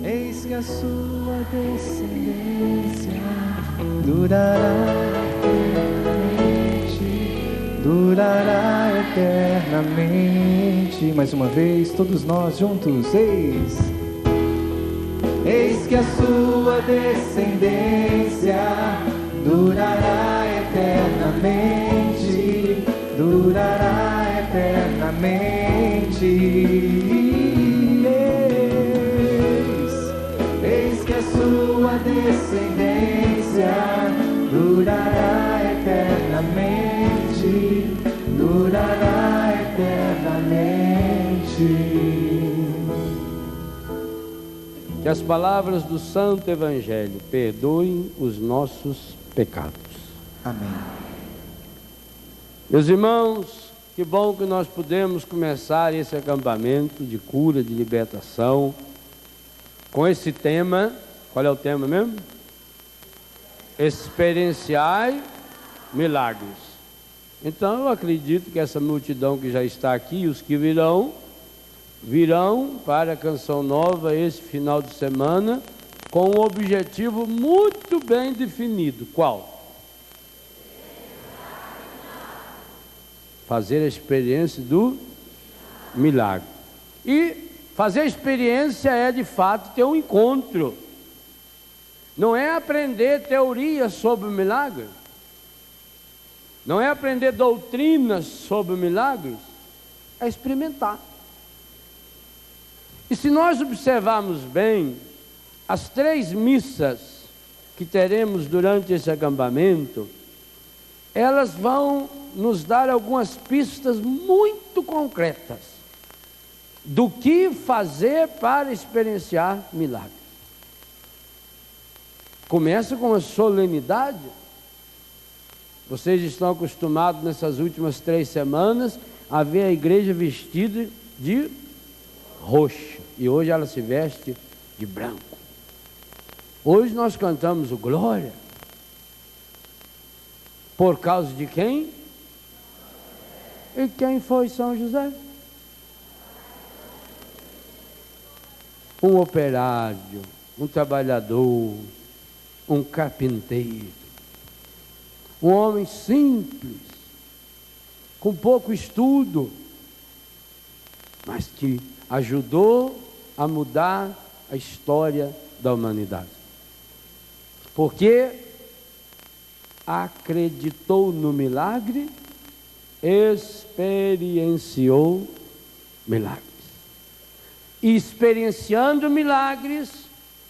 eis que a sua descendência durará eternamente, durará eternamente. Mais uma vez, todos nós juntos, eis que a sua descendência durará eternamente, durará eternamente. Eis que a sua descendência durará eternamente, durará eternamente. Que as palavras do Santo Evangelho perdoem os nossos pecados. Amém. Meus irmãos, que bom que nós podemos começar esse acampamento de cura, de libertação, com esse tema. Qual é o tema mesmo? Experienciai milagres. Então eu acredito que essa multidão que já está aqui, os que virão para a Canção Nova esse final de semana, com um objetivo muito bem definido. Qual? Fazer a experiência do milagre. E fazer a experiência é de fato ter um encontro. Não é aprender teorias sobre o milagre. Não é aprender doutrinas sobre milagres. É experimentar. E se nós observarmos bem, as 3 missas que teremos durante esse acampamento, elas vão nos dar algumas pistas muito concretas do que fazer para experienciar milagres. Começa com a solenidade. Vocês estão acostumados nessas últimas 3 semanas a ver a igreja vestida de roxo, e hoje ela se veste de branco. Hoje nós cantamos o Glória. Por causa de quem? E quem foi São José? Um operário, um trabalhador, um carpinteiro, um homem simples, com pouco estudo, mas que ajudou a mudar a história da humanidade. Porque acreditou no milagre, experienciou milagres. E experienciando milagres,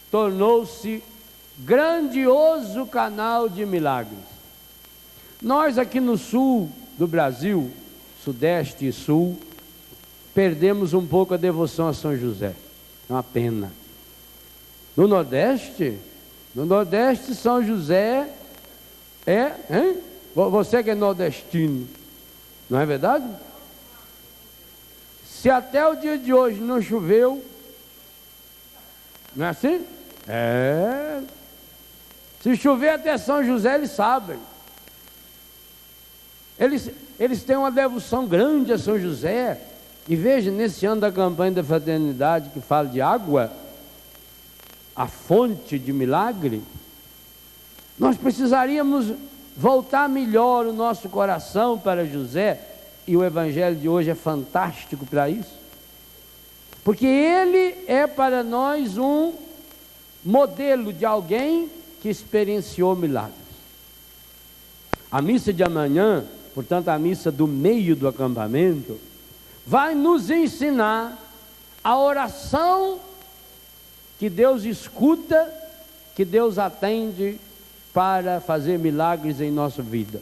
tornou-se grandioso canal de milagres. Nós aqui no sul do Brasil, sudeste e sul, perdemos um pouco a devoção a São José. É uma pena. No Nordeste, São José você que é nordestino, não é verdade? Se até o dia de hoje não choveu, não é assim? Se chover até São José, eles sabem. Eles têm uma devoção grande a São José. E veja, nesse ano da campanha da fraternidade que fala de água, a fonte de milagre, nós precisaríamos voltar melhor o nosso coração para José, e o Evangelho de hoje é fantástico para isso, porque ele é para nós um modelo de alguém que experienciou milagres. A missa de amanhã, portanto a missa do meio do acampamento, vai nos ensinar a oração que Deus escuta, que Deus atende para fazer milagres em nossa vida.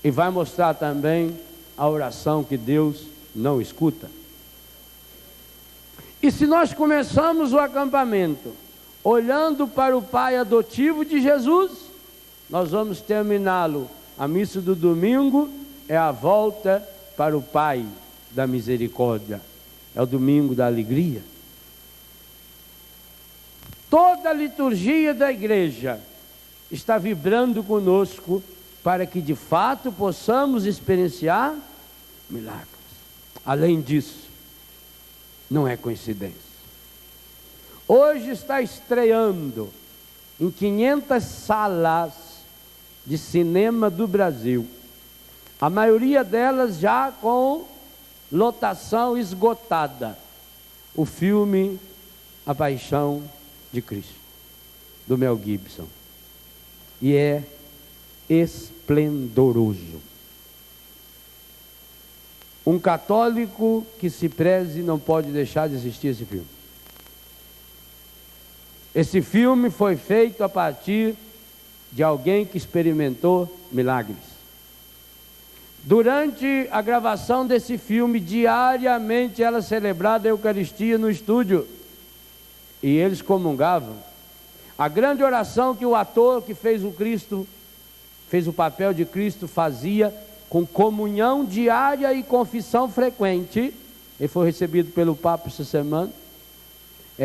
E vai mostrar também a oração que Deus não escuta. E se nós começamos o acampamento olhando para o Pai adotivo de Jesus, nós vamos terminá-lo. A missa do domingo é a volta para o Pai da misericórdia, é o domingo da alegria. Toda a liturgia da igreja está vibrando conosco para que de fato possamos experienciar milagres. Além disso, não é coincidência. Hoje está estreando em 500 salas de cinema do Brasil. A maioria delas já com lotação esgotada. O filme A Paixão de Cristo, do Mel Gibson. E é esplendoroso. Um católico que se preze não pode deixar de assistir esse filme. Esse filme foi feito a partir de alguém que experimentou milagres. Durante a gravação desse filme, diariamente era celebrada a Eucaristia no estúdio. E eles comungavam. A grande oração que o ator que fez o Cristo, fez o papel de Cristo, fazia com comunhão diária e confissão frequente. Ele foi recebido pelo Papa essa semana.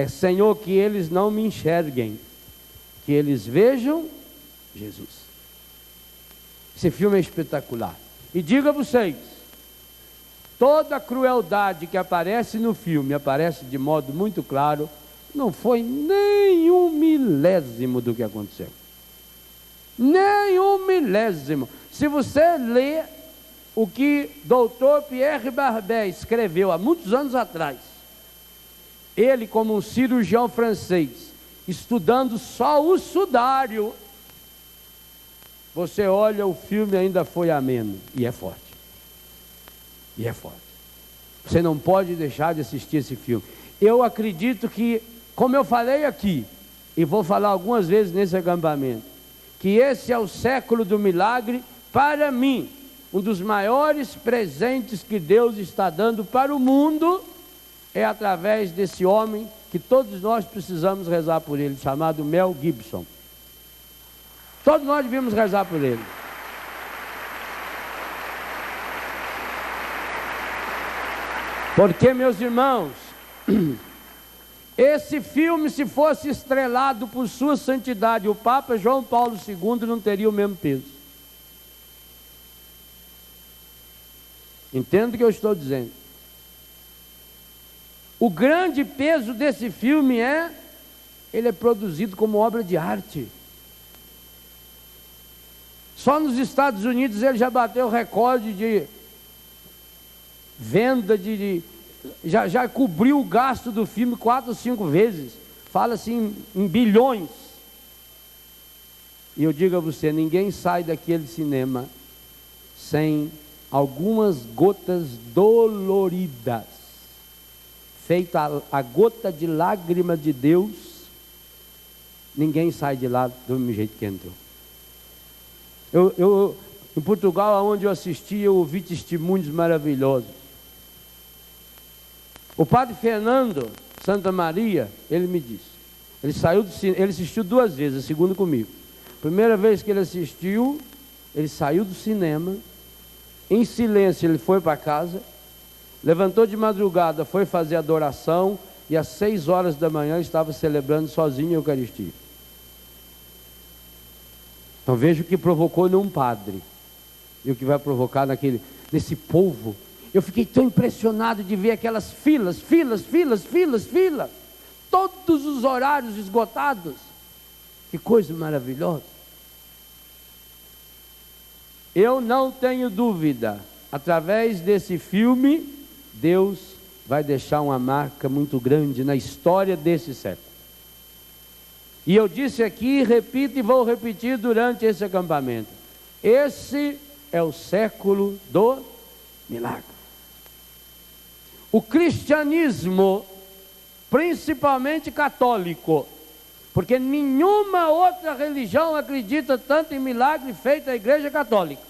Senhor, que eles não me enxerguem, que eles vejam Jesus. Esse filme é espetacular. E digo a vocês, toda a crueldade que aparece no filme, aparece de modo muito claro, não foi nem 1/1000 do que aconteceu. Nem 1/1000. Se você ler o que Dr. Pierre Barbet escreveu há muitos anos atrás, ele como um cirurgião francês, estudando só o sudário, você olha o filme, ainda foi ameno, e é forte. E é forte. Você não pode deixar de assistir esse filme. Eu acredito que, como eu falei aqui, e vou falar algumas vezes nesse acampamento, que esse é o século do milagre. Para mim, um dos maiores presentes que Deus está dando para o mundo é através desse homem que todos nós precisamos rezar por ele, chamado Mel Gibson. Todos nós devíamos rezar por ele. Porque, meus irmãos, esse filme, se fosse estrelado por sua santidade, o Papa João Paulo II, não teria o mesmo peso. Entendo o que eu estou dizendo. O grande peso desse filme ele é produzido como obra de arte. Só nos Estados Unidos ele já bateu o recorde de venda, já cobriu o gasto do filme 4 ou 5 vezes. Fala-se em bilhões. E eu digo a você, ninguém sai daquele cinema sem algumas gotas doloridas, feita a gota de lágrima de Deus. Ninguém sai de lá do mesmo jeito que entrou. Em Portugal, onde eu assisti, eu ouvi testemunhos maravilhosos. O padre Fernando Santa Maria, ele me disse, ele assistiu 2 vezes, a segunda comigo. Primeira vez que ele assistiu, ele saiu do cinema, em silêncio ele foi para casa, levantou de madrugada, foi fazer adoração, e às 6 horas da manhã estava celebrando sozinho a Eucaristia. Então veja o que provocou num padre, e o que vai provocar nesse povo. Eu fiquei tão impressionado de ver aquelas filas, todos os horários esgotados. Que coisa maravilhosa. Eu não tenho dúvida, através desse filme, Deus vai deixar uma marca muito grande na história desse século. E eu disse aqui, repito e vou repetir durante esse acampamento: esse é o século do milagre. O cristianismo, principalmente católico, porque nenhuma outra religião acredita tanto em milagre feito a Igreja Católica.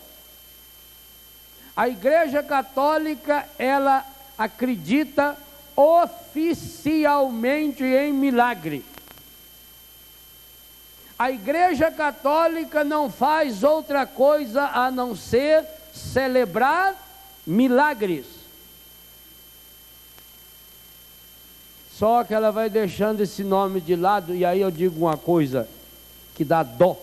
A Igreja Católica, ela acredita oficialmente em milagre. A Igreja Católica não faz outra coisa a não ser celebrar milagres. Só que ela vai deixando esse nome de lado, e aí eu digo uma coisa que dá dó.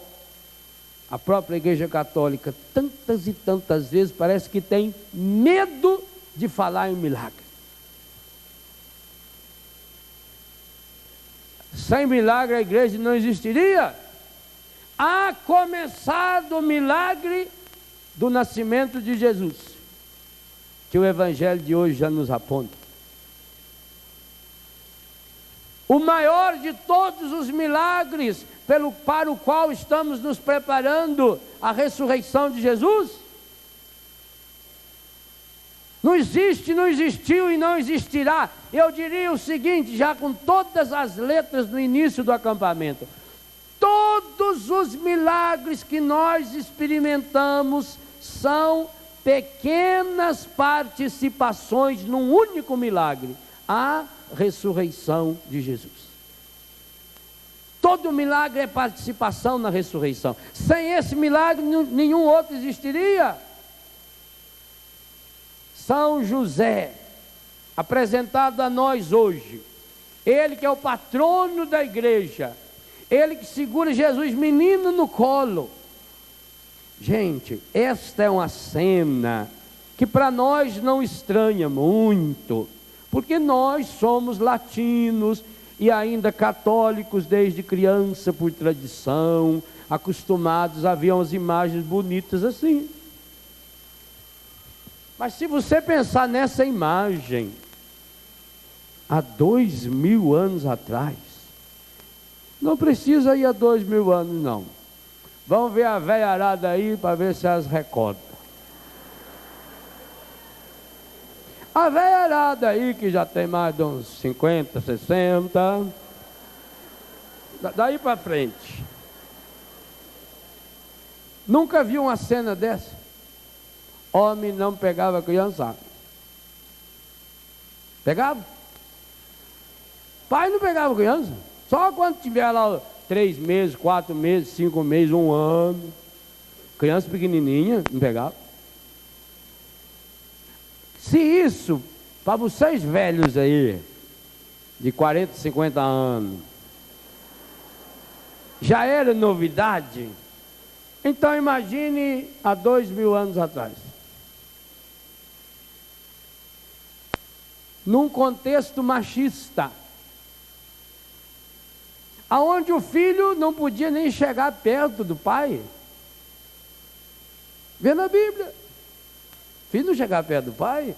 A própria Igreja Católica, tantas e tantas vezes, parece que tem medo de falar em milagre. Sem milagre a igreja não existiria. A começar do milagre do nascimento de Jesus, que o evangelho de hoje já nos aponta. O maior de todos os milagres para o qual estamos nos preparando, a ressurreição de Jesus. Não existe, não existiu e não existirá. Eu diria o seguinte, já com todas as letras no início do acampamento: todos os milagres que nós experimentamos são pequenas participações num único milagre, a ressurreição de Jesus. Todo milagre é participação na ressurreição. Sem esse milagre, nenhum outro existiria. São José, apresentado a nós hoje, ele que é o patrono da igreja, ele que segura Jesus menino no colo. Gente, esta é uma cena que para nós não estranha muito, porque nós somos latinos e ainda católicos desde criança por tradição, acostumados a ver umas imagens bonitas assim. Mas se você pensar nessa imagem, há 2000 anos atrás, não precisa ir a 2000 anos não, vamos ver a velharada aí para ver se elas recordam. A velharada aí que já tem mais de uns 50, 60, daí para frente, nunca viu uma cena dessa? Homem não pegava criança. Pegava? Pai não pegava criança. Só quando tiver lá 3 meses, 4 meses, 5 meses, 1 ano. Criança pequenininha, não pegava. Se isso, para vocês velhos aí, de 40, 50 anos, já era novidade, então imagine há 2000 anos atrás. Num contexto machista, aonde o filho não podia nem chegar perto do pai. Vê na Bíblia, o filho não chegava perto do pai.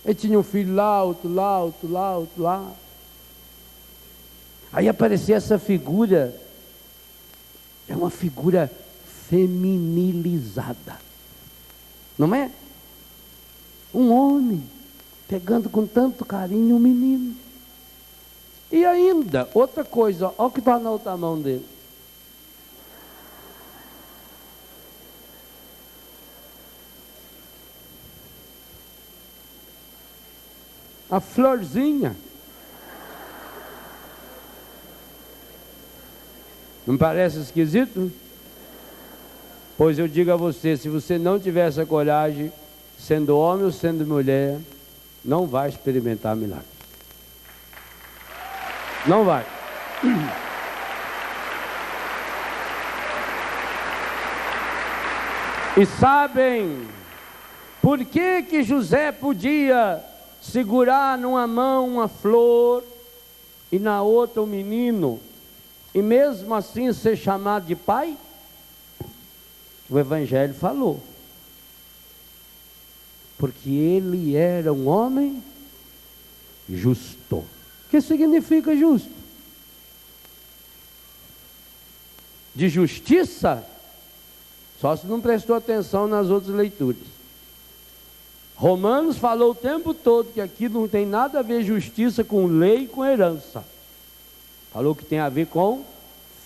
Ele tinha um filho lá, outro lá, outro lá, outro lá. Aí aparecia essa figura, é uma figura feminilizada, não é? Um homem pegando com tanto carinho um menino. E ainda, outra coisa, olha o que está na outra mão dele. A florzinha. Não parece esquisito? Pois eu digo a você, se você não tiver essa coragem, sendo homem ou sendo mulher, não vai experimentar milagre. Não vai. E sabem por que José podia segurar numa mão uma flor e na outra um menino, e mesmo assim ser chamado de pai? O Evangelho falou. Porque ele era um homem justo. O que significa justo? De justiça? Só se não prestou atenção nas outras leituras. Romanos falou o tempo todo que aqui não tem nada a ver justiça com lei e com herança. Falou que tem a ver com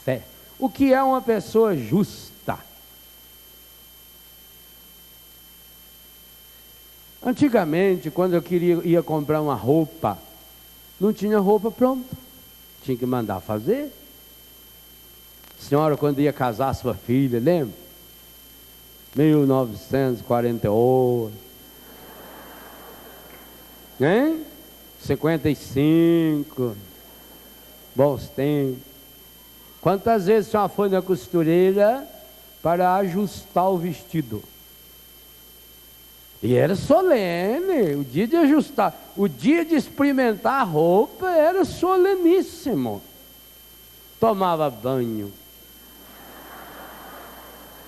fé. O que é uma pessoa justa? Antigamente, quando eu ia comprar uma roupa, não tinha roupa pronta, tinha que mandar fazer. Senhora, quando ia casar sua filha, lembra? 1948, hein? 55, bons tempos. Quantas vezes a senhora foi na costureira para ajustar o vestido? E era solene, o dia de ajustar, o dia de experimentar a roupa era soleníssimo. tomava banho,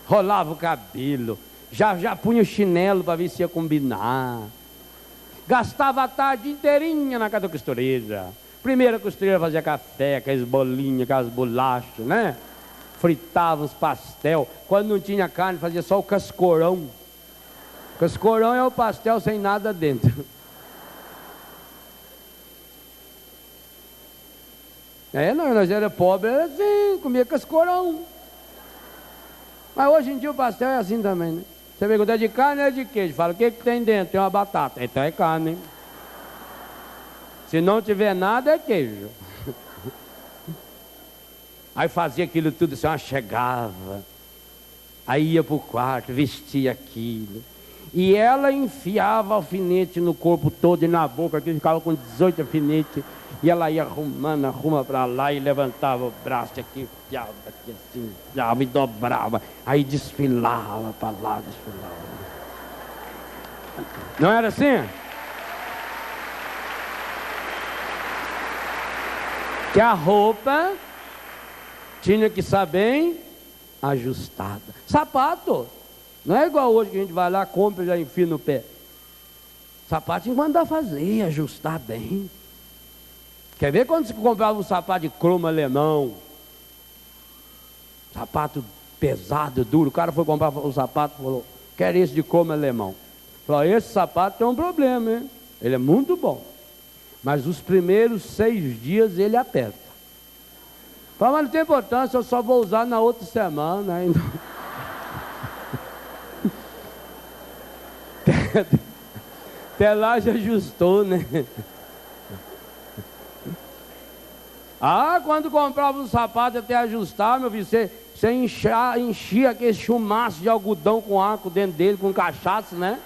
rolava o cabelo, já punha o chinelo para ver se ia combinar, gastava a tarde inteirinha na casa da costureira. Primeira costureira fazia café, aquelas bolinhas, aquelas bolachas, né? Fritava os pastel. Quando não tinha carne, fazia só o cascorão. Cascorão é o pastel sem nada dentro. Nós era pobre, era assim, comia cascorão. Mas hoje em dia o pastel é assim também, né? Você pergunta, é de carne ou é de queijo? Fala, o que tem dentro? Tem uma batata. Então é carne. Se não tiver nada, é queijo. Aí fazia aquilo tudo assim, chegava. Aí ia para o quarto, vestia aquilo. E ela enfiava alfinete no corpo todo e na boca, que ficava com 18 alfinetes. E ela ia arruma para lá e levantava o braço aqui, enfiava aqui assim, enfiava e dobrava. Aí desfilava para lá, desfilava. Não era assim? Que a roupa tinha que estar bem ajustada. Sapato, não é igual hoje que a gente vai lá, compra e já enfia no pé. Sapato tinha que mandar fazer, ajustar bem. Quer ver quando você comprava um sapato de cromo alemão? Sapato pesado, duro. O cara foi comprar o sapato e falou, quero esse de cromo alemão. Falou, esse sapato tem um problema, hein? Ele é muito bom. Mas os primeiros 6 dias ele aperta. Falou, mas não tem importância, eu só vou usar na outra semana. Até lá já ajustou, né? Quando comprava um sapato até ajustar, meu filho, você enchia aquele chumaço de algodão com arco dentro dele, com cachaça, né?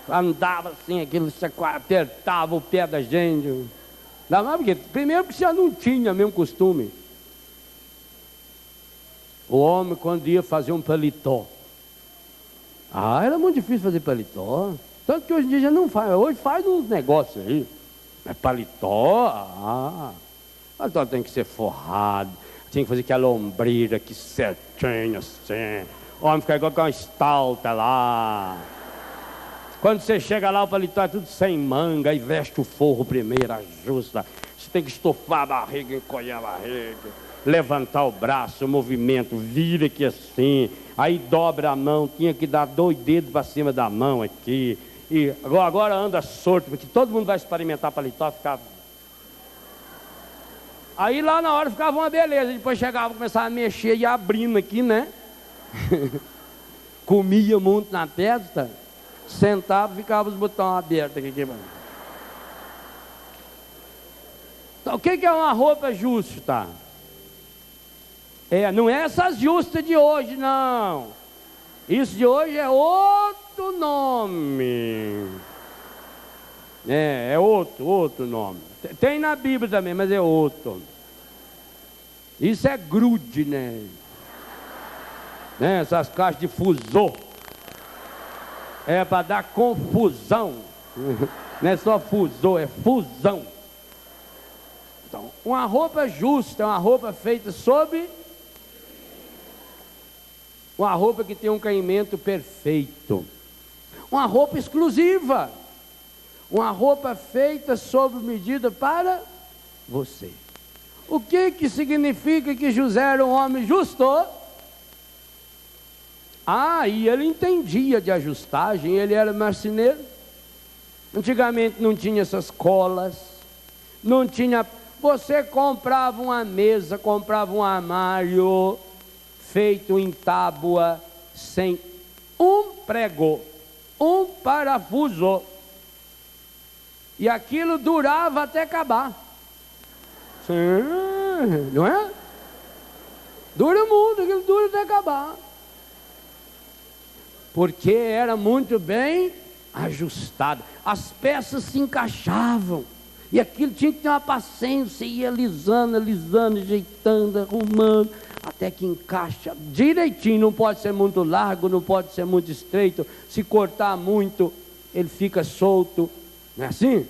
Andava assim, aquilo, você apertava o pé da gente. Primeiro porque você não tinha mesmo costume. O homem, quando ia fazer um paletó, era muito difícil fazer paletó. Tanto que hoje em dia já não faz. Hoje faz uns negócios aí. Mas paletó, então tem que ser forrado, tem que fazer aquela ombreira aqui certinho assim. O homem fica igual com uma estalta lá. Quando você chega lá, o paletó é tudo sem manga, aí veste o forro primeiro, ajusta. Você tem que estufar a barriga, encolher a barriga, levantar o braço, o movimento, vira aqui assim, aí dobra a mão, tinha que dar 2 dedos para cima da mão aqui. E agora anda solto, porque todo mundo vai experimentar paletó, ficar. Aí lá na hora ficava uma beleza, depois chegava, começava a mexer e abrindo aqui, né? Comia muito na testa, sentava, ficava os botões abertos aqui. Então, o que é uma roupa justa? Não é essas justas de hoje, não. Isso de hoje é outro nome. É outro nome. Tem na Bíblia também, mas é outro. Isso é grude, né? Essas caixas de fusor. É para dar confusão. Não é só fusor, é fusão. Então, uma roupa justa é uma roupa feita sob... Uma roupa que tem um caimento perfeito. Uma roupa exclusiva. Uma roupa feita sob medida para você. O que significa que José era um homem justo? E ele entendia de ajustagem, ele era marceneiro. Antigamente não tinha essas colas, não tinha... Você comprava uma mesa, comprava um armário feito em tábua, sem um prego, um parafuso. E aquilo durava até acabar. Sim, não é? Dura muito, aquilo dura até acabar. Porque era muito bem ajustado. As peças se encaixavam. E aquilo tinha que ter uma paciência, ia alisando, ajeitando, arrumando, até que encaixa direitinho. Não pode ser muito largo, não pode ser muito estreito. Se cortar muito, ele fica solto. Não é assim?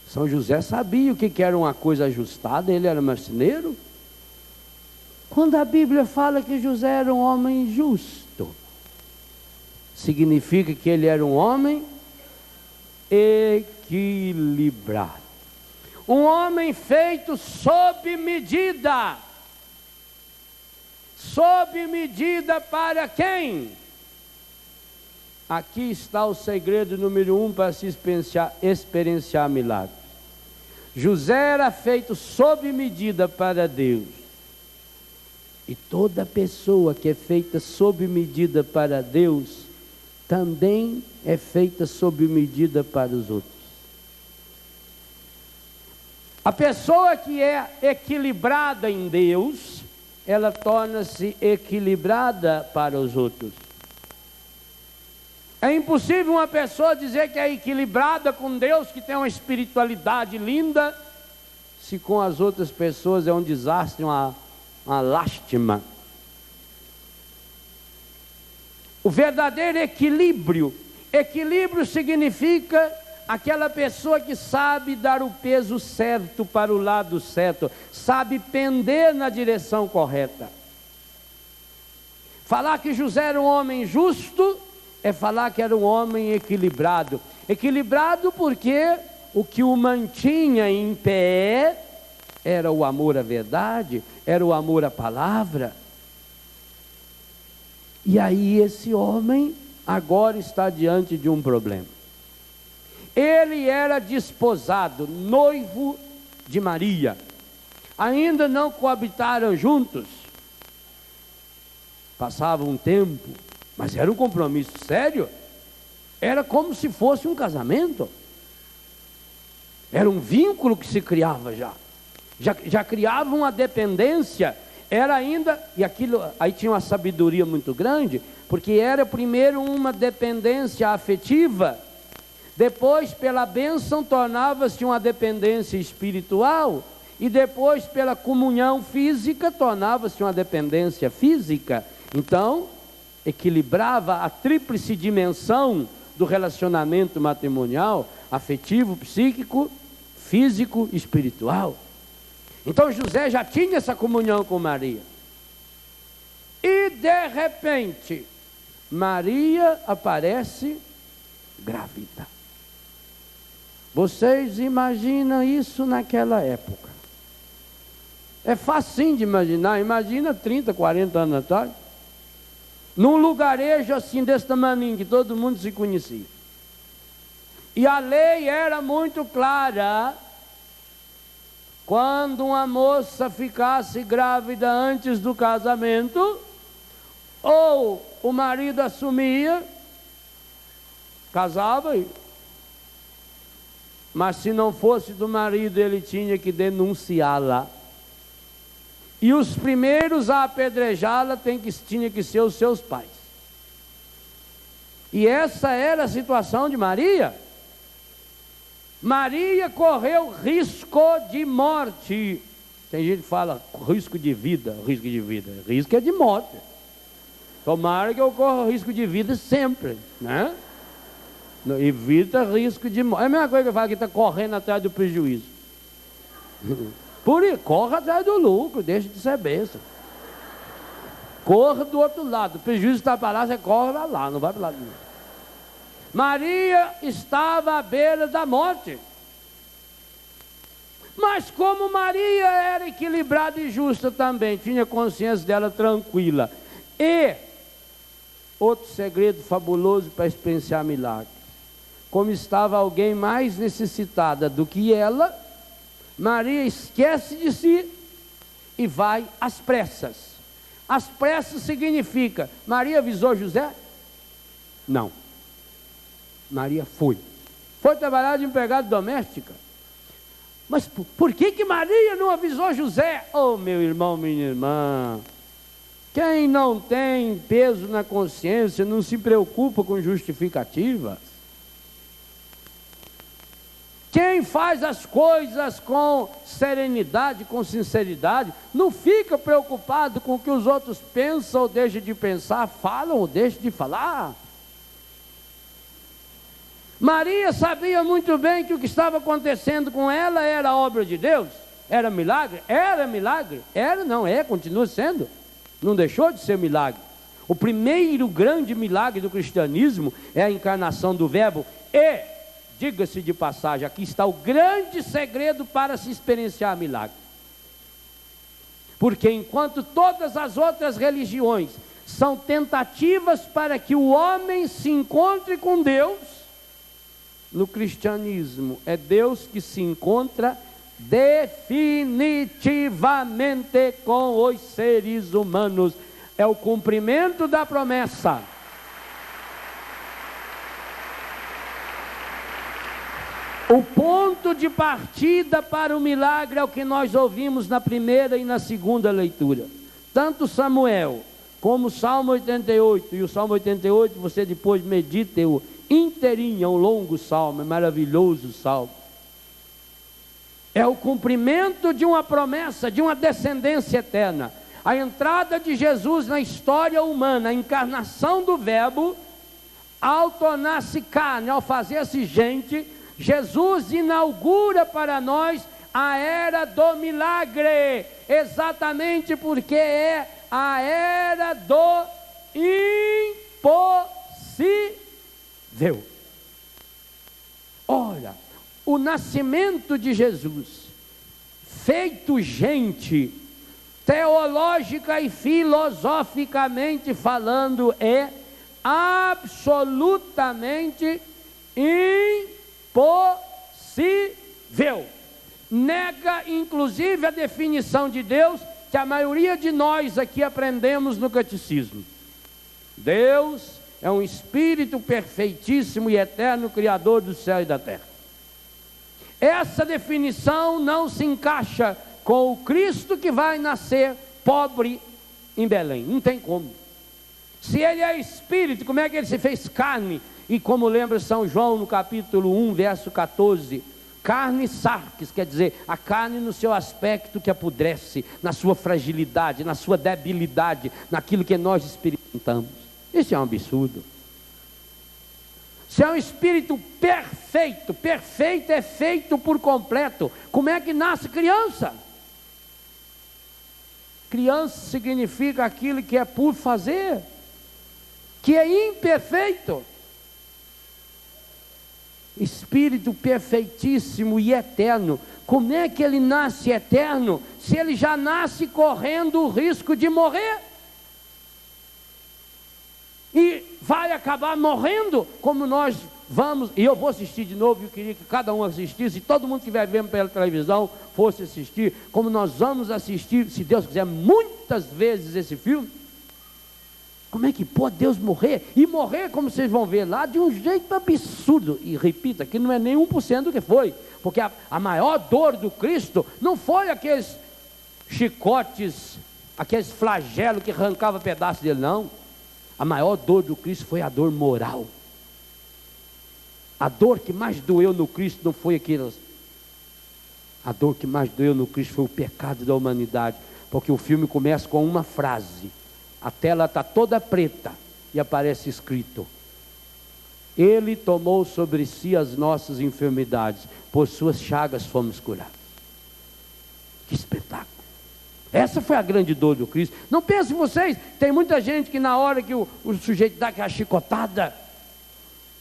São José sabia o que era uma coisa ajustada, ele era marceneiro. Quando a Bíblia fala que José era um homem justo, significa que ele era um homem equilibrado. Um homem feito sob medida. Sob medida para quem? Aqui está o segredo número 1 para se experienciar milagres. José era feito sob medida para Deus. E toda pessoa que é feita sob medida para Deus, também é feita sob medida para os outros. A pessoa que é equilibrada em Deus, ela torna-se equilibrada para os outros. É impossível uma pessoa dizer que é equilibrada com Deus, que tem uma espiritualidade linda, se com as outras pessoas é um desastre, uma lástima. O verdadeiro equilíbrio significa aquela pessoa que sabe dar o peso certo para o lado certo, sabe pender na direção correta. Falar que José era um homem justo é falar que era um homem equilibrado. Equilibrado porque o que o mantinha em pé era o amor à verdade, era o amor à palavra. E aí esse homem agora está diante de um problema. Ele era desposado, noivo de Maria. Ainda não coabitaram juntos. Passava um tempo, mas era um compromisso sério. Era como se fosse um casamento. Era um vínculo que se criava já criava uma dependência. Era ainda, e aquilo, aí tinha uma sabedoria muito grande, porque era primeiro uma dependência afetiva, depois pela bênção tornava-se uma dependência espiritual, e depois pela comunhão física tornava-se uma dependência física. Então, equilibrava a tríplice dimensão do relacionamento matrimonial, afetivo, psíquico, físico, espiritual. Então José já tinha essa comunhão com Maria. E de repente, Maria aparece grávida. Vocês imaginam isso naquela época? É facinho de imaginar. Imagina 30, 40 anos atrás. Num lugarejo assim desse tamanho, que todo mundo se conhecia. E a lei era muito clara. Quando uma moça ficasse grávida antes do casamento, ou o marido assumia, casava, mas se não fosse do marido, ele tinha que denunciá-la. E os primeiros a apedrejá-la tinha que ser os seus pais. E essa era a situação de Maria. Maria correu risco de morte. Tem gente que fala risco de vida. Risco é de morte. Tomara que eu corra risco de vida sempre, né? Evita risco de morte. É a mesma coisa que eu falo que está correndo atrás do prejuízo. Corra atrás do lucro, deixa de ser besta. Corra do outro lado. O prejuízo está para lá, você corre lá, não vai para lá. Maria estava à beira da morte. Mas como Maria era equilibrada e justa também, tinha consciência dela tranquila. E outro segredo fabuloso para experienciar milagres. Como estava alguém mais necessitada do que ela, Maria esquece de si e vai às pressas. Às pressas significa, Maria avisou José? Não. Maria foi trabalhar de empregada doméstica. Mas por que Maria não avisou José? Oh, meu irmão, minha irmã, quem não tem peso na consciência não se preocupa com justificativas. Quem faz as coisas com serenidade, com sinceridade, não fica preocupado com o que os outros pensam ou deixam de pensar, falam ou deixam de falar. Maria sabia muito bem que o que estava acontecendo com ela era obra de Deus. era milagre? Era milagre. Era, não é, continua sendo. Não deixou de ser milagre. O primeiro grande milagre do cristianismo é a encarnação do Verbo. E, diga-se de passagem, aqui está o grande segredo para se experienciar milagre. Porque enquanto todas as outras religiões são tentativas para que o homem se encontre com Deus, no cristianismo é Deus que se encontra definitivamente com os seres humanos. É o cumprimento da promessa. O ponto de partida para o milagre é o que nós ouvimos na primeira e na segunda leitura. Tanto Samuel como o Salmo 88, e o Salmo 88 você depois medite-o inteirinho, é um longo salmo, é maravilhoso salmo. É o cumprimento de uma promessa, de uma descendência eterna. A entrada de Jesus na história humana, a encarnação do Verbo, ao tornar-se carne, ao fazer-se gente, Jesus inaugura para nós a era do milagre, exatamente porque é a era do impossível. Olha, o nascimento de Jesus, feito gente, teológica e filosoficamente falando, é absolutamente impossível. Nega inclusive a definição de Deus que a maioria de nós aqui aprendemos no catecismo. Deus é um Espírito perfeitíssimo e eterno, Criador do céu e da terra. Essa definição não se encaixa com o Cristo que vai nascer pobre em Belém. Não tem como. Se ele é Espírito, como é que ele se fez carne? E como lembra São João no capítulo 1, verso 14, carne sarques, quer dizer, a carne no seu aspecto que apodrece, na sua fragilidade, na sua debilidade, naquilo que nós experimentamos. Isso é um absurdo. Se é um espírito perfeito, perfeito é feito por completo, como é que nasce criança? Criança significa aquilo que é por fazer, que é imperfeito. Espírito perfeitíssimo e eterno, como é que ele nasce eterno, se ele já nasce correndo o risco de morrer? E vai acabar morrendo, como nós vamos, e eu vou assistir de novo, eu queria que cada um assistisse, se todo mundo que estiver vendo pela televisão fosse assistir, como nós vamos assistir, se Deus quiser, muitas vezes esse filme. Como é que pode Deus morrer? E morrer, como vocês vão ver lá, de um jeito absurdo. E repita, que não é nem 1% do que foi. Porque a maior dor do Cristo não foi aqueles chicotes, aqueles flagelos que arrancavam pedaços dele, não. A maior dor do Cristo foi a dor moral. A dor que mais doeu no Cristo não foi aquelas. A dor que mais doeu no Cristo foi o pecado da humanidade. Porque o filme começa com uma frase. A tela está toda preta e aparece escrito: Ele tomou sobre si as nossas enfermidades, por suas chagas fomos curados. Que espetáculo! Essa foi a grande dor do Cristo. Não pensem vocês, tem muita gente que na hora que o sujeito dá aquela chicotada,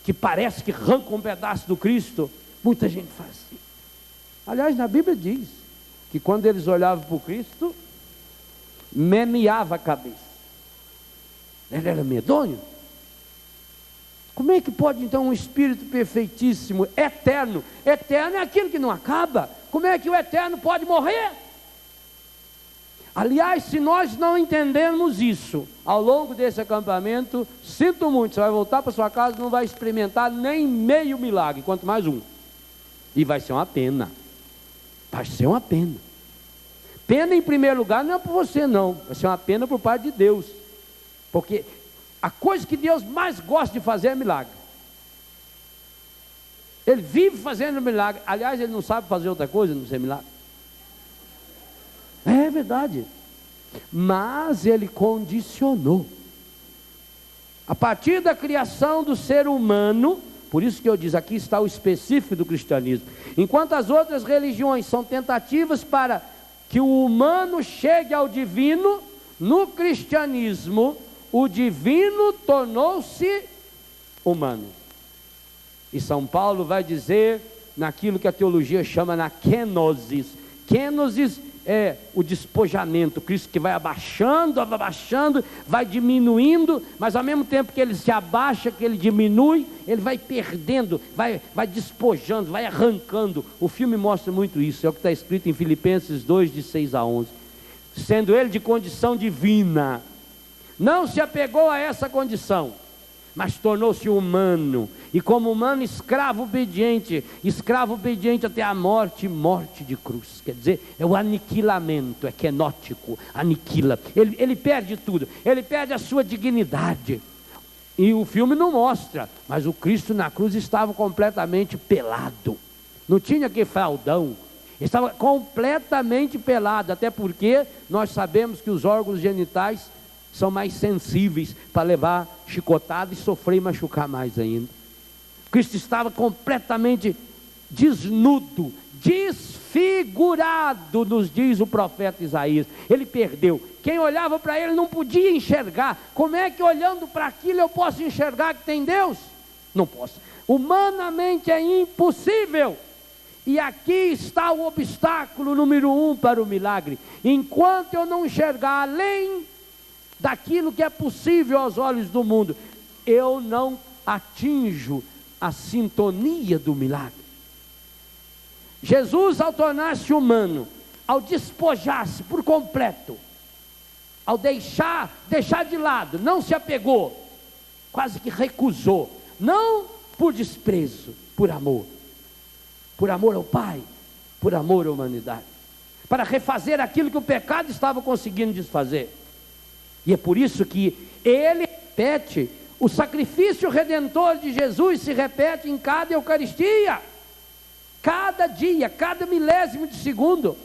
que parece que arranca um pedaço do Cristo, muita gente faz assim. Aliás, na Bíblia diz que quando eles olhavam para o Cristo, meneava a cabeça. Ele era medonho. Como é que pode então um Espírito perfeitíssimo, eterno? Eterno é aquilo que não acaba. Como é que o eterno pode morrer? Aliás, se nós não entendermos isso ao longo desse acampamento, sinto muito, você vai voltar para sua casa e não vai experimentar nem meio milagre, quanto mais um. E vai ser uma pena. Vai ser uma pena. Pena em primeiro lugar não é por você não, vai ser uma pena por parte de Deus. Porque a coisa que Deus mais gosta de fazer é milagre. Ele vive fazendo milagre. Aliás, ele não sabe fazer outra coisa, não ser milagre. É verdade. Mas ele condicionou. A partir da criação do ser humano, Por isso que eu disse, aqui está o específico do cristianismo. Enquanto as outras religiões são tentativas para que o humano chegue ao divino, no cristianismo, o divino tornou-se humano. E São Paulo vai dizer naquilo que a teologia chama na kenosis. Kenosis é o despojamento, Cristo que vai abaixando, vai diminuindo, mas ao mesmo tempo que ele se abaixa, que ele diminui, ele vai perdendo, vai despojando, vai arrancando. O filme mostra muito isso, é o que está escrito em Filipenses 2, de 6 a 11. Sendo ele de condição divina, não se apegou a essa condição, mas tornou-se humano, e como humano escravo obediente até a morte, morte de cruz. Quer dizer, é o aniquilamento, é kenótico, aniquila, ele perde tudo, ele perde a sua dignidade. E o filme não mostra, mas o Cristo na cruz estava completamente pelado, não tinha que fraldão, estava completamente pelado, até porque nós sabemos que os órgãos genitais são mais sensíveis para levar chicotada e sofrer e machucar mais ainda. Cristo estava completamente desnudo, desfigurado, nos diz o profeta Isaías. Ele perdeu. Quem olhava para ele não podia enxergar. Como é que olhando para aquilo eu posso enxergar que tem Deus? Não posso. Humanamente é impossível. E aqui está o obstáculo número 1 para o milagre. Enquanto eu não enxergar além daquilo que é possível aos olhos do mundo, eu não atinjo a sintonia do milagre. Jesus, ao tornar-se humano, ao despojar-se por completo, ao deixar de lado, não se apegou, quase que recusou, não por desprezo, por amor ao Pai, por amor à humanidade, para refazer aquilo que o pecado estava conseguindo desfazer. E é por isso que ele repete, o sacrifício redentor de Jesus se repete em cada Eucaristia, cada dia, cada milésimo de segundo,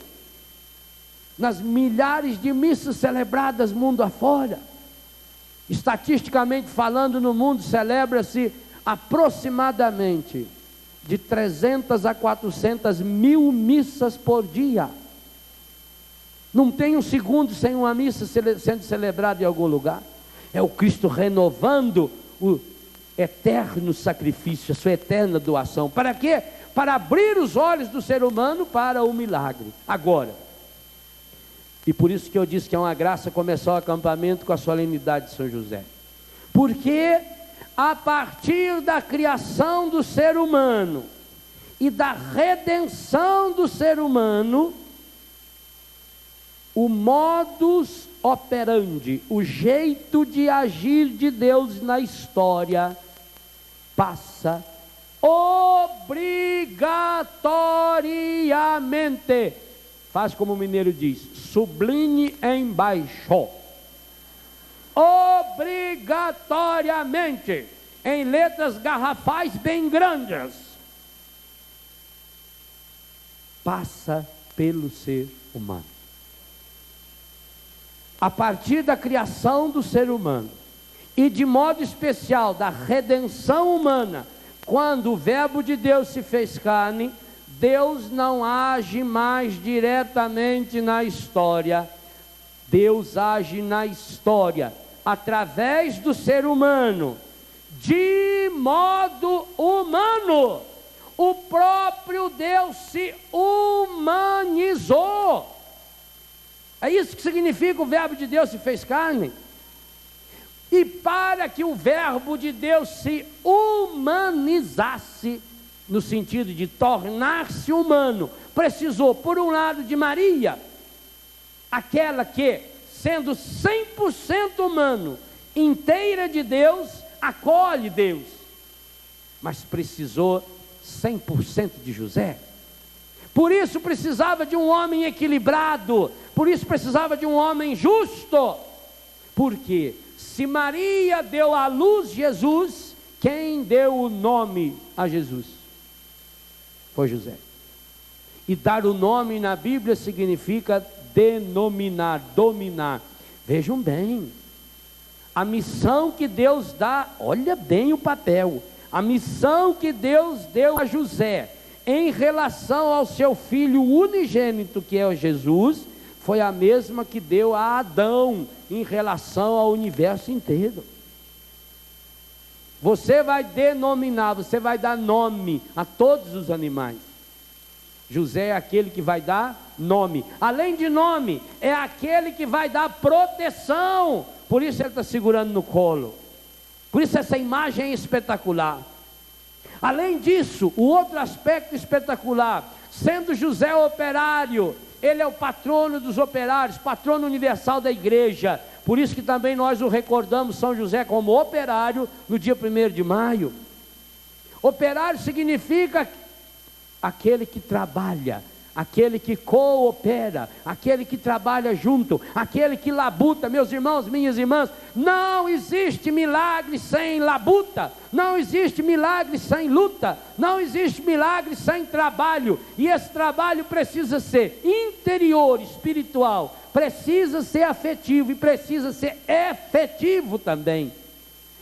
nas milhares de missas celebradas mundo afora. Estatisticamente falando, no mundo celebra-se aproximadamente de 300 a 400 mil missas por dia. Não tem um segundo sem uma missa sendo celebrada em algum lugar. É o Cristo renovando o eterno sacrifício, a sua eterna doação. Para quê? Para abrir os olhos do ser humano para o milagre. Agora, e por isso que eu disse que é uma graça começar o acampamento com a solenidade de São José. Porque a partir da criação do ser humano e da redenção do ser humano, o modus operandi, o jeito de agir de Deus na história, passa obrigatoriamente, faz como o mineiro diz, subline embaixo, obrigatoriamente, em letras garrafais bem grandes, passa pelo ser humano. A partir da criação do ser humano, e de modo especial da redenção humana, quando o Verbo de Deus se fez carne, Deus não age mais diretamente na história, Deus age na história, através do ser humano, de modo humano. O próprio Deus se humanizou. É isso que significa o Verbo de Deus se fez carne. E para que o Verbo de Deus se humanizasse, no sentido de tornar-se humano, precisou, por um lado, de Maria, aquela que, sendo 100% humano, inteira de Deus, acolhe Deus, mas precisou 100% de José. Por isso precisava de um homem equilibrado, por isso precisava de um homem justo, porque se Maria deu à luz Jesus, quem deu o nome a Jesus? Foi José. E dar o nome na Bíblia significa denominar, dominar. Vejam bem, a missão que Deus dá, olha bem o papel, A missão que Deus deu a José em relação ao seu filho unigênito, que é Jesus, foi a mesma que deu a Adão em relação ao universo inteiro. Você vai denominar, você vai dar nome a todos os animais. José é aquele que vai dar nome. Além de nome, é aquele que vai dar proteção. Por isso ele está segurando no colo. Por isso essa imagem é espetacular. Além disso, o outro aspecto espetacular, sendo José operário, ele é o patrono dos operários, patrono universal da igreja. Por isso que também nós o recordamos, São José, como operário, no dia 1º de maio. Operário significa aquele que trabalha, aquele que coopera, aquele que trabalha junto, aquele que labuta. Meus irmãos, minhas irmãs, não existe milagre sem labuta, não existe milagre sem luta, não existe milagre sem trabalho, e esse trabalho precisa ser interior, espiritual, precisa ser afetivo e precisa ser efetivo também.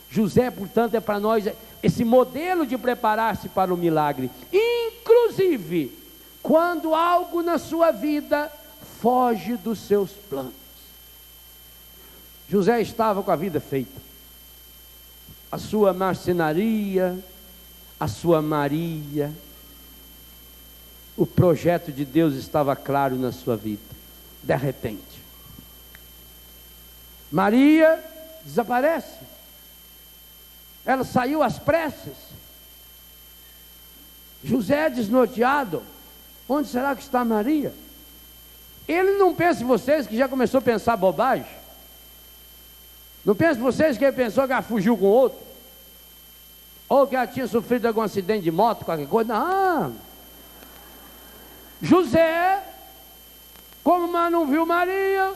José, portanto, é para nós esse modelo de preparar-se para o milagre, inclusive quando algo na sua vida foge dos seus planos. José estava com a vida feita, a sua marcenaria, a sua Maria, o projeto de Deus estava claro na sua vida. De repente, Maria desaparece, ela saiu às pressas. José desnorteado, onde será que está Maria? Ele não pensa em vocês que já começou a pensar bobagem? Não pensa em vocês que ele pensou que ela fugiu com outro? Ou que ela tinha sofrido algum acidente de moto, qualquer coisa? Não. José, como não viu Maria,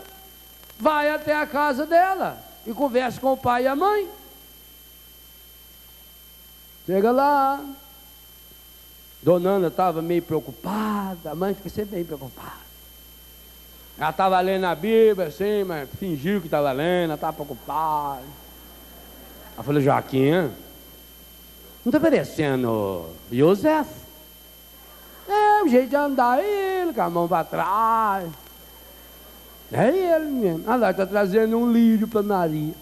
vai até a casa dela e conversa com o pai e a mãe. Chega lá, Dona Ana estava meio preocupada, a mãe fica sempre meio preocupada. Ela estava lendo a Bíblia assim, mas fingiu que estava lendo, ela estava preocupada. Ela falou: Joaquim, não está parecendo José? É o jeito de andar ele, com a mão para trás. É ele mesmo. Ah lá, está trazendo um lírio para Maria.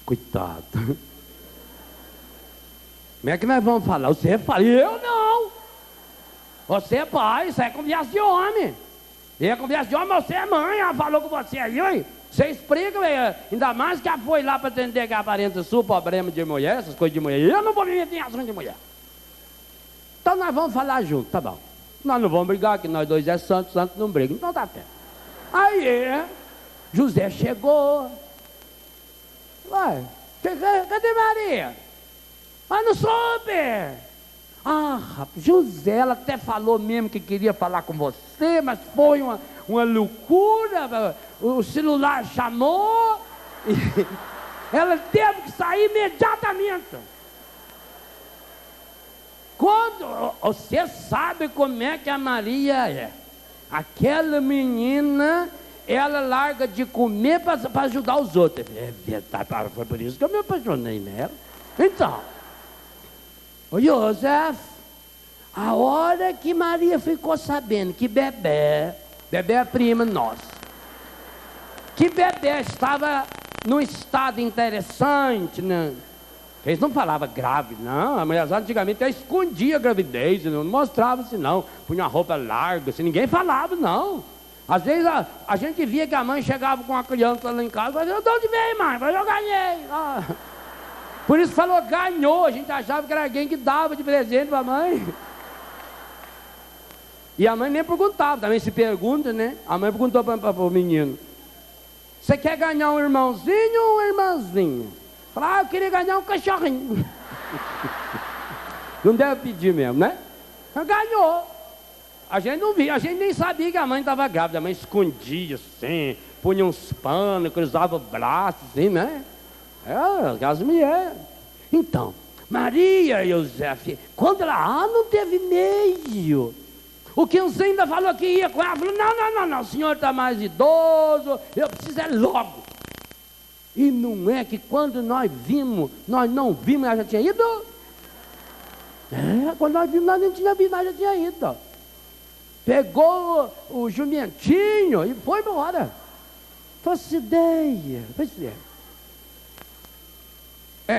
Coitado. Como é que nós vamos falar? Você fala, eu não. Você é pai, isso é conversa de homem. E é conversa de homem, você é mãe. Ela falou com você aí, oi? Você explica, ainda mais que ela foi lá para atender que a parenta sua, problema de mulher, essas coisas de mulher. Eu não vou me meter em assunto de mulher. Então nós vamos falar junto, tá bom. Nós não vamos brigar, que nós dois é santos, santos não brigam. Então tá certo. Aí, José chegou. Ué, cadê Maria? Mas não soube. Ah, rapaz, José, ela até falou mesmo que queria falar com você, mas foi uma loucura. O celular chamou e ela teve que sair imediatamente. Quando você sabe como é que a Maria é, aquela menina, ela larga de comer para ajudar os outros. É verdade, foi por isso que eu me apaixonei nela. Então, ô José, a hora que Maria ficou sabendo que Bebé é a prima nossa, que Bebé estava num estado interessante, né? Eles não falavam grave, não. A mulher antigamente ela escondia a gravidez, não mostrava assim, não. Punha uma roupa larga, assim, ninguém falava, não. Às vezes a gente via que a mãe chegava com uma criança lá em casa e falava: de onde veio, mãe? Eu ganhei. Ah. Por isso falou ganhou, a gente achava que era alguém que dava de presente para a mãe. E a mãe nem perguntava, também se pergunta, né? A mãe perguntou para o menino: você quer ganhar um irmãozinho ou uma irmãzinha? Falei: eu queria ganhar um cachorrinho. Não deve pedir mesmo, né? Ganhou. A gente não via, a gente nem sabia que a mãe estava grávida. A mãe escondia assim, punha uns panos, cruzava o braço assim, né? As mulheres. Então, Maria e José, quando ela não teve meio. O Quinzinho ainda falou que ia com ela. Falou: não, o senhor está mais idoso, eu preciso é logo. E não é que quando nós não vimos, ela já tinha ido? Quando nós vimos, nós nem tinha visto, nós já tinha ido. Ó. Pegou o jumentinho e foi embora. Fosse ideia.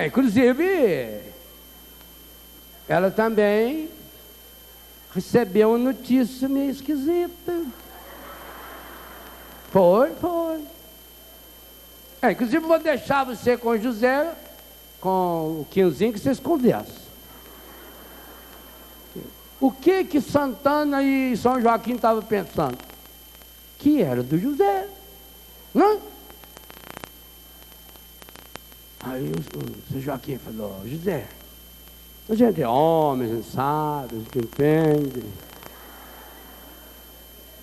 Inclusive, ela também recebeu uma notícia meio esquisita. Foi. Inclusive, vou deixar você com o José, com o Quinzinho, que vocês conversam. O que Santana e São Joaquim estavam pensando? Que era do José, não? Aí o São Joaquim falou: José, a gente é homem, a gente sabe, a gente entende.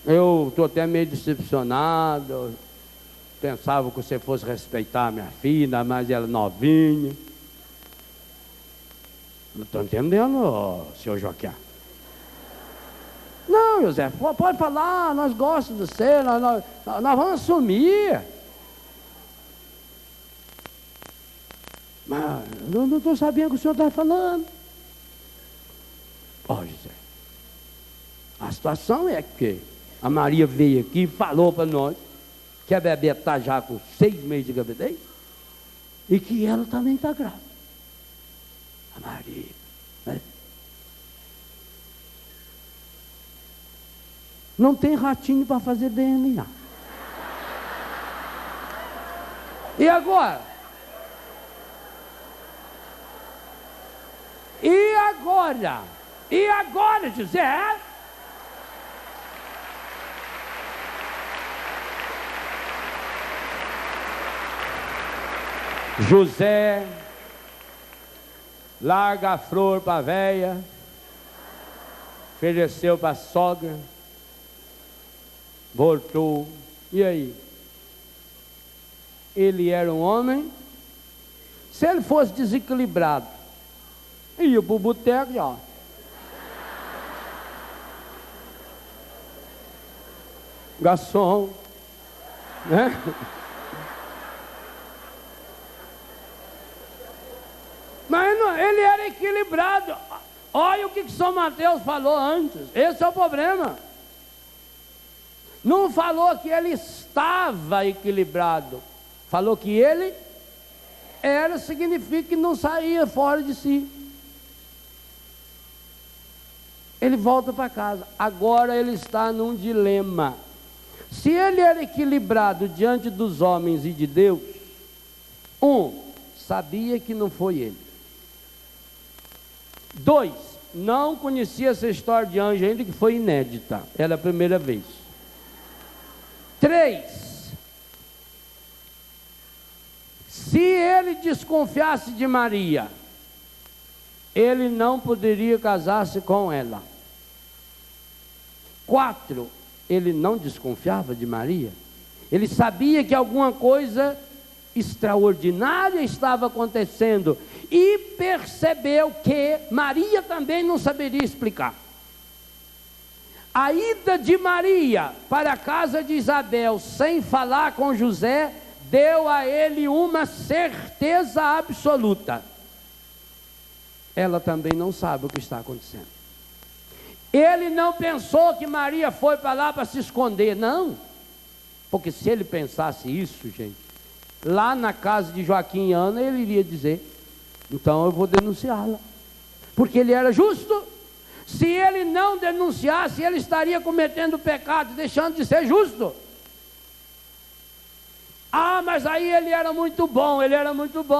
Eu estou até meio decepcionado. Eu pensava que você fosse respeitar a minha filha, mas ela novinha. Não estou entendendo, senhor Joaquim. Não, José, pode falar, nós gostamos de você, nós vamos assumir. Mas eu não estou sabendo o que o senhor está falando. José, a situação é que a Maria veio aqui e falou para nós que a bebê está já com 6 meses de gravidez e que ela também está grávida. A Maria, né? Não tem ratinho para fazer DNA. E agora? E agora, José? José larga a flor para a véia, ofereceu para a sogra, voltou. E aí? Ele era um homem. Se ele fosse desequilibrado, ia para o boteco, ó. Garçom, né? Mas não, ele era equilibrado. Olha o que São Mateus falou antes. Esse é o problema. Não falou que ele estava equilibrado. Falou que ele era, significa que não saía fora de si. Ele volta para casa. Agora ele está num dilema. Se ele era equilibrado diante dos homens e de Deus, sabia que não foi ele. 2, não conhecia essa história de anjo ainda, que foi inédita. Era a primeira vez. 3, se ele desconfiasse de Maria, ele não poderia casar-se com ela. 4, ele não desconfiava de Maria. Ele sabia que alguma coisa extraordinária estava acontecendo e percebeu que Maria também não saberia explicar. A ida de Maria para a casa de Isabel sem falar com José deu a ele uma certeza absoluta. Ela também não sabe o que está acontecendo. Ele não pensou que Maria foi para lá para se esconder, não. Porque se ele pensasse isso, gente, lá na casa de Joaquim e Ana, ele iria dizer: então eu vou denunciá-la, porque ele era justo. Se ele não denunciasse, ele estaria cometendo pecado, deixando de ser justo. Mas aí ele era muito bom,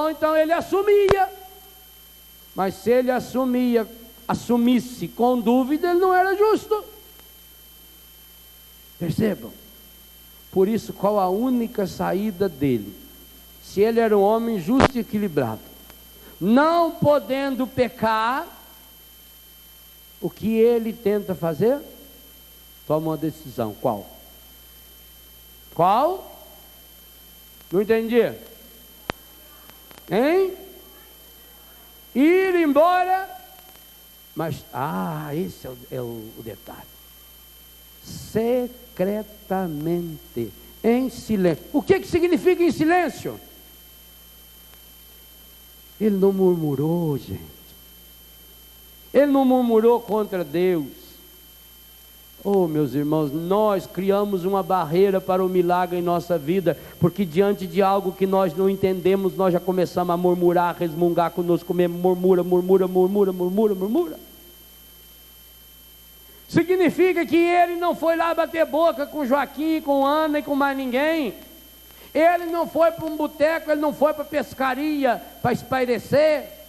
então ele assumia. Mas se ele assumisse com dúvida, ele não era justo. Percebam? Por isso, qual a única saída dele? Se ele era um homem justo e equilibrado, não podendo pecar, o que ele tenta fazer? Toma uma decisão. Qual? Não entendi. Hein? Ir embora. Mas, esse é o detalhe. Secretamente, em silêncio. O que significa em silêncio? Ele não murmurou, gente. Ele não murmurou contra Deus. Oh, meus irmãos, nós criamos uma barreira para o milagre em nossa vida, porque diante de algo que nós não entendemos, nós já começamos a murmurar, resmungar conosco mesmo, murmura. Significa que ele não foi lá bater boca com Joaquim, com Ana e com mais ninguém. Ele não foi para um boteco, ele não foi para pescaria, para espairecer.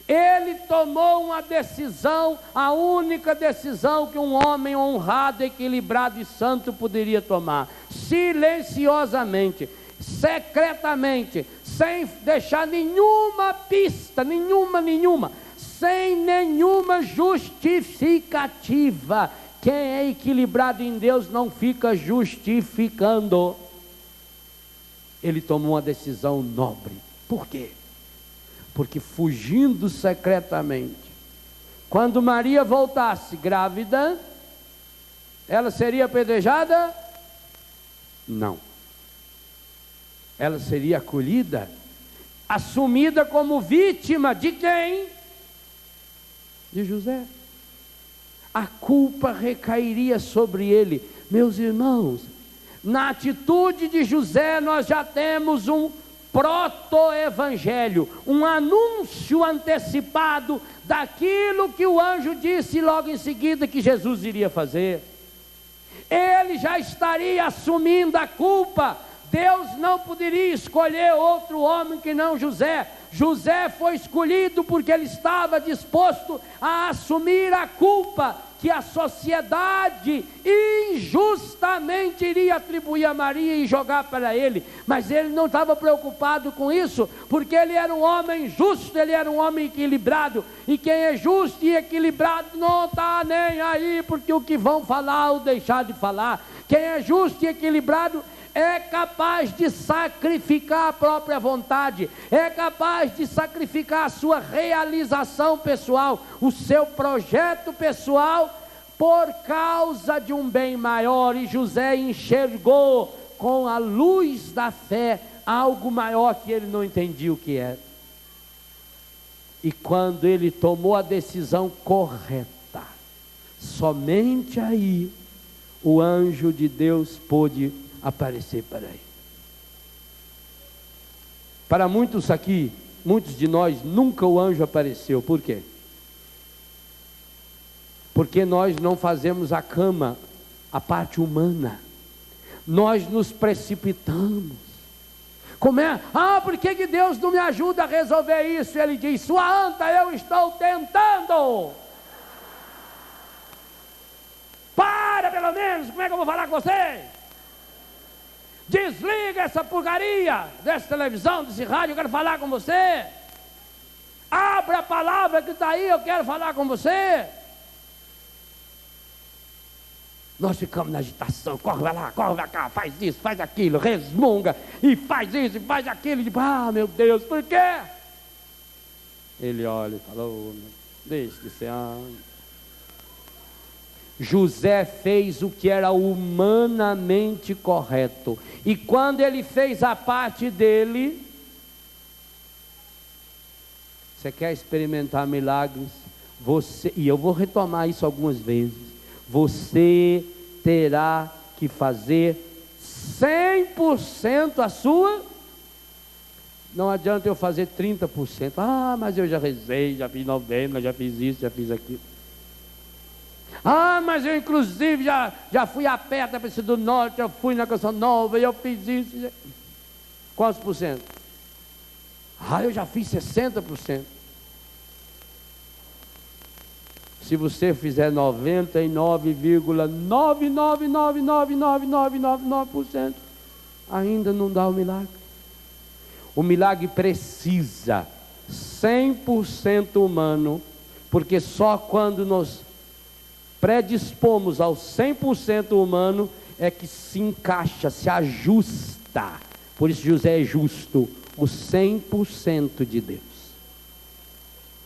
Ele tomou uma decisão, a única decisão que um homem honrado, equilibrado e santo poderia tomar. Silenciosamente, secretamente, sem deixar nenhuma pista, nenhuma, sem nenhuma justificativa. Quem é equilibrado em Deus não fica justificando. Ele tomou uma decisão nobre. Por quê? Porque fugindo secretamente, quando Maria voltasse grávida, ela seria apedrejada? Não. Ela seria acolhida, assumida como vítima de quem? De José. A culpa recairia sobre ele. Meus irmãos, na atitude de José nós já temos um proto-evangelho, um anúncio antecipado daquilo que o anjo disse logo em seguida que Jesus iria fazer. Ele já estaria assumindo a culpa. Deus não poderia escolher outro homem que não José. José foi escolhido porque ele estava disposto a assumir a culpa que a sociedade injustamente iria atribuir a Maria e jogar para ele. Mas ele não estava preocupado com isso, porque ele era um homem justo, ele era um homem equilibrado. E quem é justo e equilibrado não está nem aí porque o que vão falar ou deixar de falar. Quem é justo e equilibrado é capaz de sacrificar a própria vontade, é capaz de sacrificar a sua realização pessoal, o seu projeto pessoal, por causa de um bem maior. E José enxergou com a luz da fé algo maior que ele não entendia o que era. E quando ele tomou a decisão correta, somente aí o anjo de Deus pôde aparecer para ele. Para muitos aqui, muitos de nós, nunca o anjo apareceu. Por quê? Porque nós não fazemos a cama, a parte humana. Nós nos precipitamos. Como é? Por que Deus não me ajuda a resolver isso? Ele diz: sua anta, eu estou tentando. Para pelo menos, como é que eu vou falar com você? Desliga essa porcaria dessa televisão, desse rádio, eu quero falar com você. Abra a palavra que está aí, eu quero falar com você. Nós ficamos na agitação, corre vai lá, corre vai cá, faz isso, faz aquilo, resmunga, e faz isso, e faz aquilo, e meu Deus, por quê? Ele olha e fala: deixa de ser anjo. José fez o que era humanamente correto, e quando ele fez a parte dele, você quer experimentar milagres? E eu vou retomar isso algumas vezes, você terá que fazer 100% a sua. Não adianta eu fazer 30%, mas eu já rezei, já fiz novena, já fiz isso, já fiz aquilo. Mas eu inclusive já fui a pé da Aparecida do Norte, eu fui na Canção Nova, eu fiz isso. Quantos por cento? Eu já fiz 60%. Se você fizer 99,9999999%, ainda não dá o milagre. O milagre precisa 100% humano, porque só quando nos predispomos ao 100% humano é que se encaixa, se ajusta. Por isso José é justo, o 100% de Deus.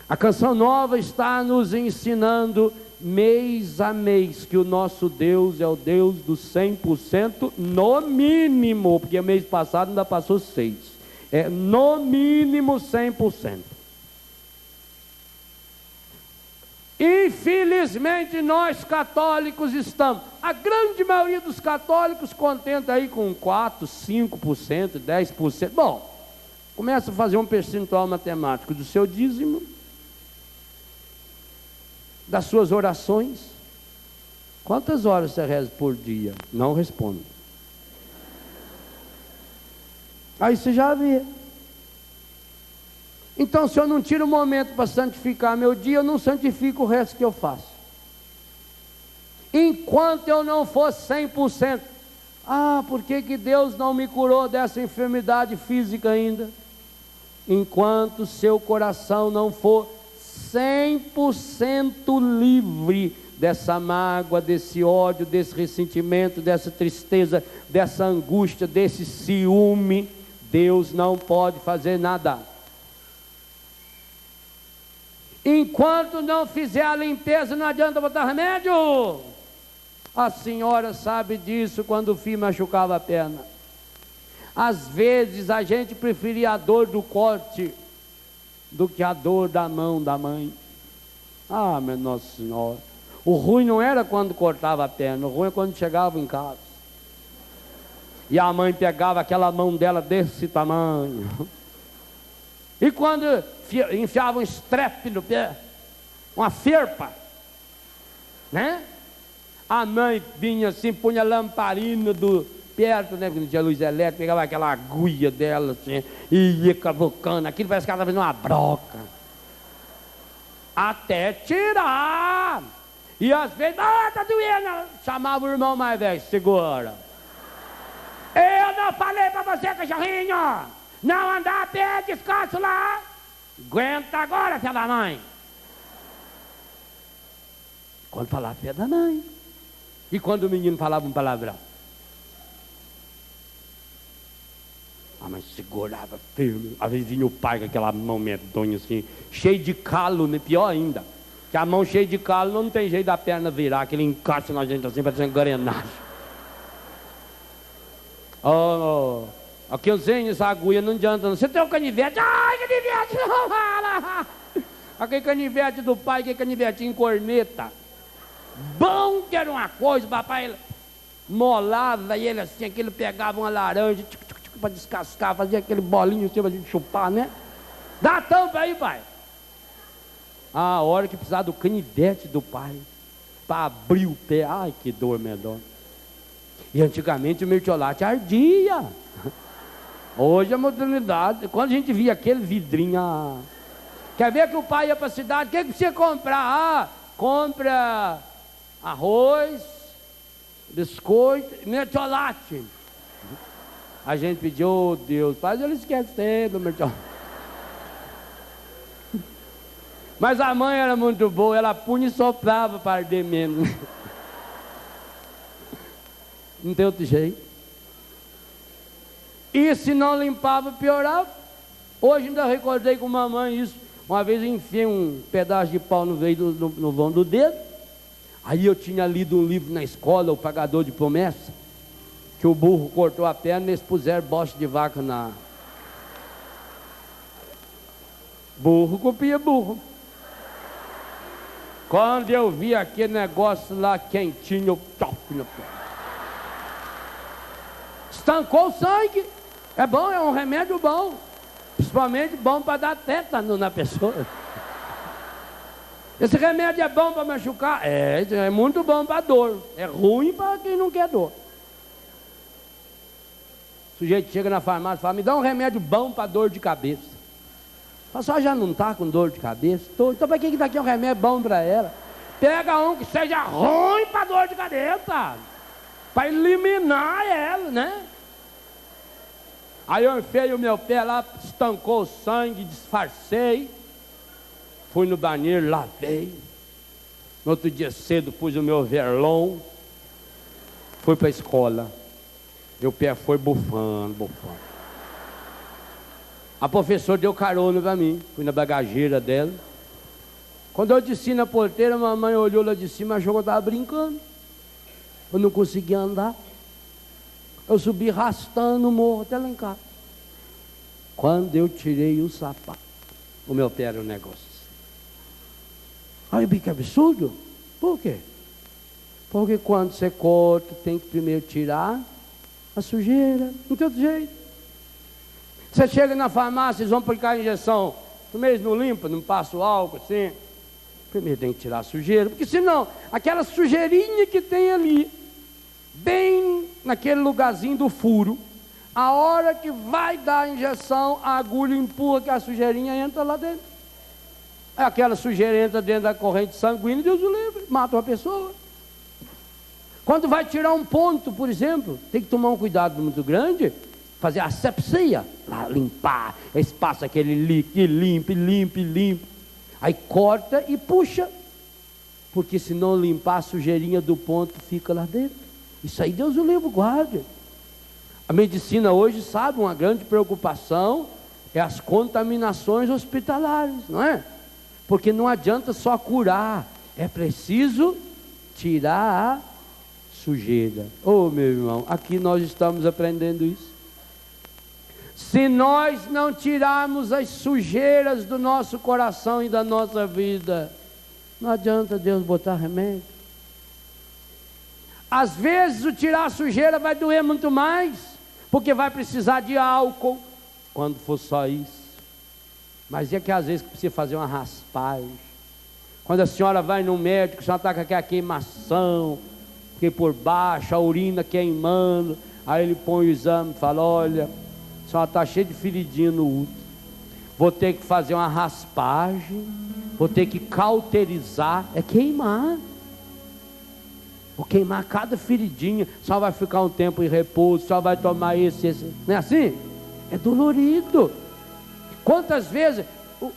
A Canção Nova está nos ensinando mês a mês que o nosso Deus é o Deus do 100% no mínimo, porque mês passado ainda passou 6. No mínimo 100%. Infelizmente nós católicos estamos, a grande maioria dos católicos contenta aí com 4, 5%, 10%. Bom, começa a fazer um percentual matemático do seu dízimo, das suas orações. Quantas horas você reza por dia? Não responde. Aí você já vê. Então, se eu não tiro um momento para santificar meu dia, eu não santifico o resto que eu faço. Enquanto eu não for 100%. Por que Deus não me curou dessa enfermidade física ainda? Enquanto seu coração não for 100% livre dessa mágoa, desse ódio, desse ressentimento, dessa tristeza, dessa angústia, desse ciúme, Deus não pode fazer nada. Enquanto não fizer a limpeza, não adianta botar remédio. A senhora sabe disso quando o filho machucava a perna. Às vezes a gente preferia a dor do corte do que a dor da mão da mãe. Minha Nossa Senhora. O ruim não era quando cortava a perna, o ruim é quando chegava em casa. E a mãe pegava aquela mão dela desse tamanho. E quando enfiava um estrepe no pé, uma ferpa, né? A mãe vinha assim, punha a lamparina perto, né? Porque não tinha luz elétrica, pegava aquela agulha dela assim, e ia cavocando. Aquilo parece que ela estava fazendo uma broca. Até tirar. E às vezes, tá doendo. Chamava o irmão mais velho, segura. Eu não falei para você, cachorrinho, não andar a pé descalço lá. Aguenta agora, filha da mãe. Quando falava filha da mãe. E quando o menino falava um palavrão? Mas segurava firme. Às vezes vinha o pai com aquela mão medonha assim, cheio de calo, né? Pior ainda. Que a mão cheia de calo não tem jeito da perna virar, que ele encaixa na gente assim, parecendo engrenagem. Aqui eu sei, essa agulha não adianta não. Você tem um canivete? Ai, canivete não fala. Aquele canivete do pai, aquele canivetinho corneta. Bom que era uma coisa, o papai molava e ele assim, aquele pegava uma laranja para descascar, fazia aquele bolinho assim para gente chupar, né? Dá a tampa aí, pai. A hora que precisava do canivete do pai para abrir o pé, ai que dor medonha. E antigamente o mertiolate ardia. Hoje a modernidade, quando a gente via aquele vidrinho, quer ver que o pai ia para a cidade, o que precisa comprar? Compra arroz, biscoito, mertiolate. A gente pediu, Deus, faz ele esquecer do mertiolate. Mas a mãe era muito boa, ela punha e soprava para arder menos. Não tem outro jeito. E se não limpava, piorava. Hoje ainda recordei com a mamãe isso. Uma vez eu enfiei um pedaço de pau no vão do dedo. Aí eu tinha lido um livro na escola, O Pagador de Promessa, que o burro cortou a perna e eles puseram bosta de vaca na... Burro copia burro. Quando eu vi aquele negócio lá quentinho, eu toco no pé. Estancou o sangue. É bom, é um remédio bom. Principalmente bom para dar tétano na pessoa. Esse remédio é bom para machucar? É muito bom para dor. É ruim para quem não quer dor. O sujeito chega na farmácia e fala, me dá um remédio bom para dor de cabeça. A senhora já não está com dor de cabeça? Tô. Então para que daqui é um remédio bom para ela? Pega um que seja ruim para dor de cabeça. Para eliminar ela, né? Aí eu enfiei o meu pé lá, estancou o sangue, disfarcei. Fui no banheiro, lavei. No outro dia cedo pus o meu verlon. Fui para a escola. Meu pé foi bufando. A professora deu carona para mim. Fui na bagageira dela. Quando eu desci na porteira, a mamãe olhou lá de cima, achou que eu estava brincando. Eu não conseguia andar. Eu subi arrastando o morro até lá em casa. Quando eu tirei o sapato, o meu pé era um negócio. Olha que absurdo. Por quê? Porque quando você corta, tem que primeiro tirar a sujeira. Não tem outro jeito. Você chega na farmácia, eles vão aplicar a injeção. Primeiro não limpa, não passa o álcool assim. Primeiro tem que tirar a sujeira. Porque senão, aquela sujeirinha que tem ali, bem naquele lugarzinho do furo, a hora que vai dar a injeção, a agulha empurra que a sujeirinha entra lá dentro. Aquela sujeira entra dentro da corrente sanguínea, Deus o livre, mata uma pessoa. Quando vai tirar um ponto, por exemplo, tem que tomar um cuidado muito grande, fazer asepsia, lá limpar, esse passa aquele líquido, limpa. Aí corta e puxa, porque se não limpar a sujeirinha do ponto fica lá dentro. Isso aí Deus o livre, guarde. A medicina hoje sabe, uma grande preocupação é as contaminações hospitalares, não é? Porque não adianta só curar, é preciso tirar a sujeira. Oh, meu irmão, aqui nós estamos aprendendo isso. Se nós não tirarmos as sujeiras do nosso coração e da nossa vida, não adianta Deus botar remédio. Às vezes o tirar a sujeira vai doer muito mais, porque vai precisar de álcool, quando for só isso. Mas é que às vezes precisa fazer uma raspagem. Quando a senhora vai no médico, a senhora está com aquela queimação, porque por baixo, a urina queimando, aí ele põe o exame e fala, olha, a senhora está cheia de feridinha no útero, vou ter que fazer uma raspagem, vou ter que cauterizar, é queimar. Vou queimar cada feridinha, só vai ficar um tempo em repouso, só vai tomar esse, não é assim? É dolorido. Quantas vezes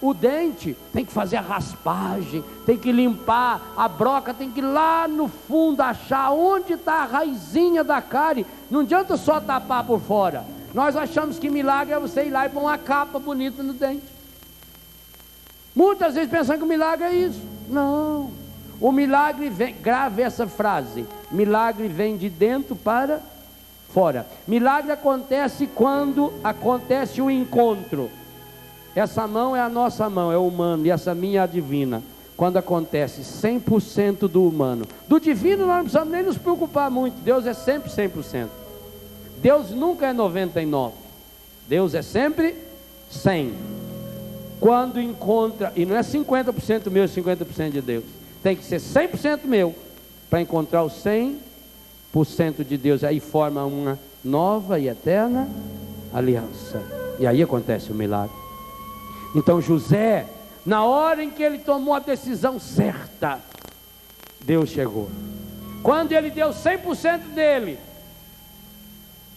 o dente tem que fazer a raspagem, tem que limpar, a broca tem que ir lá no fundo achar onde está a raizinha da cárie. Não adianta só tapar por fora. Nós achamos que milagre é você ir lá e pôr uma capa bonita no dente. Muitas vezes pensando que o milagre é isso. Não. O milagre vem, grave essa frase, milagre vem de dentro para fora. Milagre acontece quando acontece o encontro. Essa mão é a nossa mão, é o humano, e essa minha é a divina. Quando acontece 100% do humano. Do divino nós não precisamos nem nos preocupar muito, Deus é sempre 100%. Deus nunca é 99%, Deus é sempre 100%. Quando encontra, e não é 50% meu e 50% de Deus, tem que ser 100% meu, para encontrar o 100% de Deus, aí forma uma nova e eterna aliança, e aí acontece o milagre. Então José, na hora em que ele tomou a decisão certa, Deus chegou. Quando ele deu 100% dele,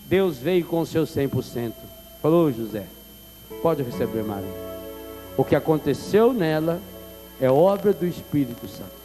Deus veio com o seu 100%. Falou, José, pode receber Maria. O que aconteceu nela é obra do Espírito Santo.